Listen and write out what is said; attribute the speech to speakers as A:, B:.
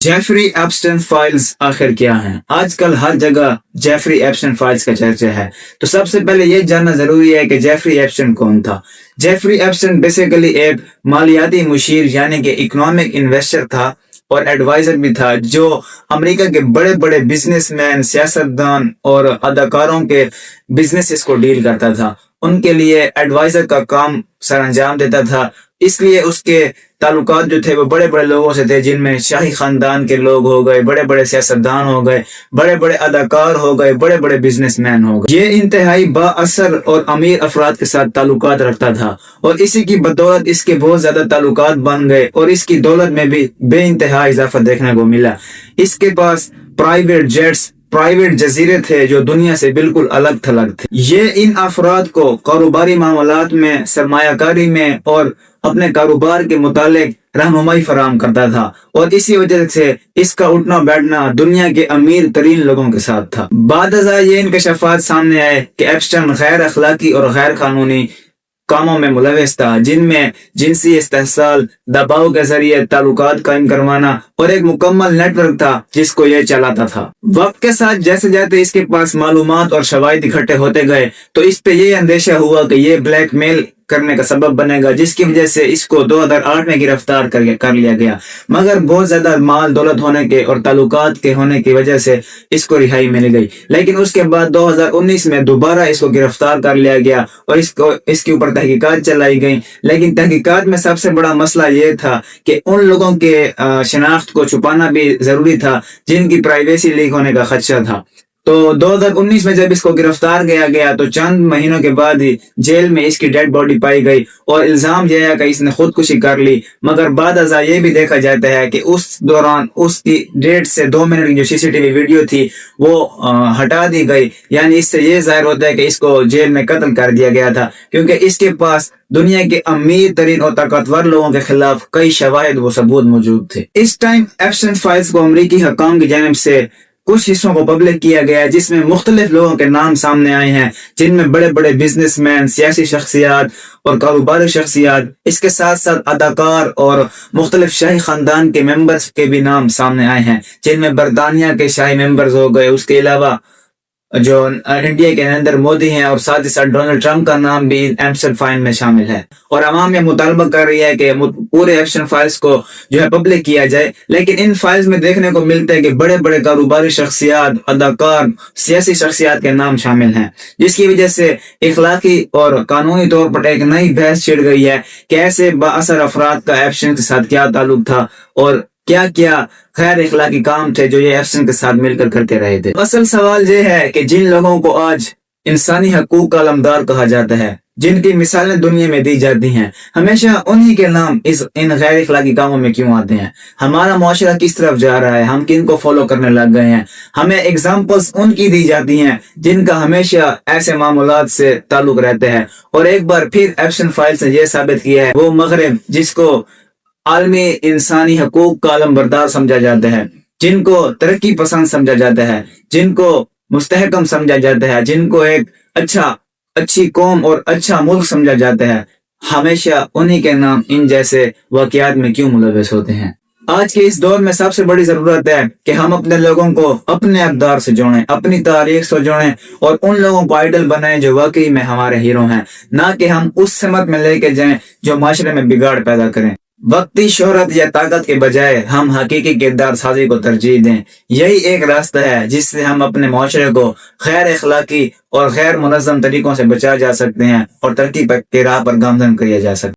A: Jeffrey ایپسٹن files آخر کیا ہیں؟ آج کل ہر جگہ جیفری ایپسٹن فائلز کا چرچا ہے، تو سب سے پہلے یہ جاننا ضروری ہے کہ جیفری ایپسٹن کون تھا۔ جیفری ایپسٹن بیسیکلی ایک مالیاتی مشیر یعنی کہ اکنامک انویسٹر تھا اور ایڈوائزر بھی تھا، جو امریکہ کے بڑے بڑے بزنس مین، سیاستدان اور اداکاروں کے بزنسز کو ڈیل کرتا تھا، ان کے لیے ایڈوائزر کا کام سر انجام دیتا تھا۔ اس لیے اس کے تعلقات جو تھے وہ بڑے بڑے لوگوں سے تھے، جن میں شاہی خاندان کے لوگ ہو گئے، بڑے بڑے سیاستدان ہو گئے، بڑے بڑے اداکار ہو گئے، بڑے بڑے بزنس مین ہو گئے۔ یہ انتہائی با اثر اور امیر افراد کے ساتھ تعلقات رکھتا تھا، اور اسی کی بدولت اس کے بہت زیادہ تعلقات بن گئے اور اس کی دولت میں بھی بے انتہا اضافہ دیکھنے کو ملا۔ اس کے پاس پرائیویٹ جیٹس، پرائیویٹ جزیرے تھے جو دنیا سے بالکل الگ تھلگ تھے۔ یہ ان افراد کو کاروباری معاملات میں، سرمایہ کاری میں اور اپنے کاروبار کے متعلق رہنمائی فراہم کرتا تھا، اور اسی وجہ سے اس کا اٹھنا بیٹھنا دنیا کے امیر ترین لوگوں کے ساتھ تھا۔ بعد ازاں یہ انکشافات سامنے آئے کہ ایپسٹن غیر اخلاقی اور غیر قانونی کاموں میں ملوث تھا، جن میں جنسی استحصال، دباؤ کے ذریعے تعلقات قائم کروانا اور ایک مکمل نیٹ ورک تھا جس کو یہ چلاتا تھا۔ وقت کے ساتھ جیسے جیسے اس کے پاس معلومات اور شواہد اکٹھے ہوتے گئے تو اس پہ یہ اندیشہ ہوا کہ یہ بلیک میل کرنے کا سبب بنے گا، جس کی وجہ سے اس کو 2008 میں گرفتار کر لیا گیا، مگر بہت زیادہ مال دولت ہونے کے اور تعلقات کے ہونے کی وجہ سے اس کو رہائی مل گئی۔ لیکن اس کے بعد 2019 میں دوبارہ اس کو گرفتار کر لیا گیا اور اس کے اوپر تحقیقات چلائی گئیں، لیکن تحقیقات میں سب سے بڑا مسئلہ یہ تھا کہ ان لوگوں کے شناخت کو چھپانا بھی ضروری تھا جن کی پرائیویسی لیک ہونے کا خدشہ تھا۔ تو 2019 میں جب اس کو گرفتار کیا گیا تو چند مہینوں کے بعد ہی جیل میں اس کی ڈیڈ باڈی پائی گئی، اور الزام یہ ہے کہ اس نے خودکشی کر لی، مگر بعد ازاں یہ بھی دیکھا جاتا ہے کہ اس دوران اس کی 1.5 سے 2 منٹ کی جو CCTV ویڈیو تھی وہ ہٹا دی گئی، یعنی اس سے یہ ظاہر ہوتا ہے کہ اس کو جیل میں قتل کر دیا گیا تھا، کیونکہ اس کے پاس دنیا کے امیر ترین اور طاقتور لوگوں کے خلاف کئی شواہد و ثبوت موجود تھے۔ اس ٹائم ایپسٹن فائلز کو امریکی حکام کی جانب سے کچھ حصوں کو پبلک کیا گیا، جس میں مختلف لوگوں کے نام سامنے آئے ہیں، جن میں بڑے بڑے بزنس مین، سیاسی شخصیات اور کاروباری شخصیات، اس کے ساتھ ساتھ اداکار اور مختلف شاہی خاندان کے ممبرز کے بھی نام سامنے آئے ہیں، جن میں برطانیہ کے شاہی ممبرز ہو گئے، اس کے علاوہ جو انڈیا کے نریندر مودی ہیں، اور ساتھ ہی ساتھ ڈونلڈ ٹرمپ کا نام بھی ایپسٹن فائل میں شامل ہے۔ اور عوام یہ مطالبہ کر رہی ہے کہ پورے ایپسٹن فائلز کو جو ہے پبلک کیا جائے، لیکن ان فائلز میں دیکھنے کو ملتا ہے کہ بڑے بڑے کاروباری شخصیات، اداکار، سیاسی شخصیات کے نام شامل ہیں، جس کی وجہ سے اخلاقی اور قانونی طور پر ایک نئی بحث چھڑ گئی ہے کہ ایسے با اثر افراد کا ایپسٹن کے ساتھ کیا تعلق تھا اور کیا کیا غیر اخلاقی کام تھے جو یہ ایپسٹن کے ساتھ مل کر کرتے رہے تھے۔ اصل سوال یہ ہے کہ جن لوگوں کو آج انسانی حقوق کا علمدار کہا جاتا ہے، جن کی مثالیں دنیا میں دی جاتی ہیں، ہمیشہ انہی کے نام ان غیر اخلاقی کاموں میں کیوں آتے ہیں؟ ہمارا معاشرہ کس طرف جا رہا ہے؟ ہم کن کو فالو کرنے لگ گئے ہیں؟ ہمیں ایگزامپلز ان کی دی جاتی ہیں جن کا ہمیشہ ایسے معاملات سے تعلق رہتے ہیں، اور ایک بار پھر ایپسٹن فائلز نے یہ ثابت کیا ہے وہ مغرب جس کو عالمی انسانی حقوق کا علم بردار سمجھا جاتا ہے، جن کو ترقی پسند سمجھا جاتا ہے، جن کو مستحکم سمجھا جاتا ہے، جن کو ایک اچھی قوم اور اچھا ملک سمجھا جاتا ہے، ہمیشہ انہی کے نام ان جیسے واقعات میں کیوں ملوث ہوتے ہیں؟ آج کے اس دور میں سب سے بڑی ضرورت ہے کہ ہم اپنے لوگوں کو اپنے اقدار سے جوڑیں، اپنی تاریخ سے جوڑیں، اور ان لوگوں کو آئیڈل بنائیں جو واقعی میں ہمارے ہیرو ہیں، نہ کہ ہم اس سمت میں لے کے جائیں جو معاشرے میں بگاڑ پیدا کریں۔ وقتی شہرت یا طاقت کے بجائے ہم حقیقی کردار سازی کو ترجیح دیں، یہی ایک راستہ ہے جس سے ہم اپنے معاشرے کو غیر اخلاقی اور غیر منظم طریقوں سے بچا جا سکتے ہیں اور ترقی کے راہ پر گامزن کیا جا سکتا ہے۔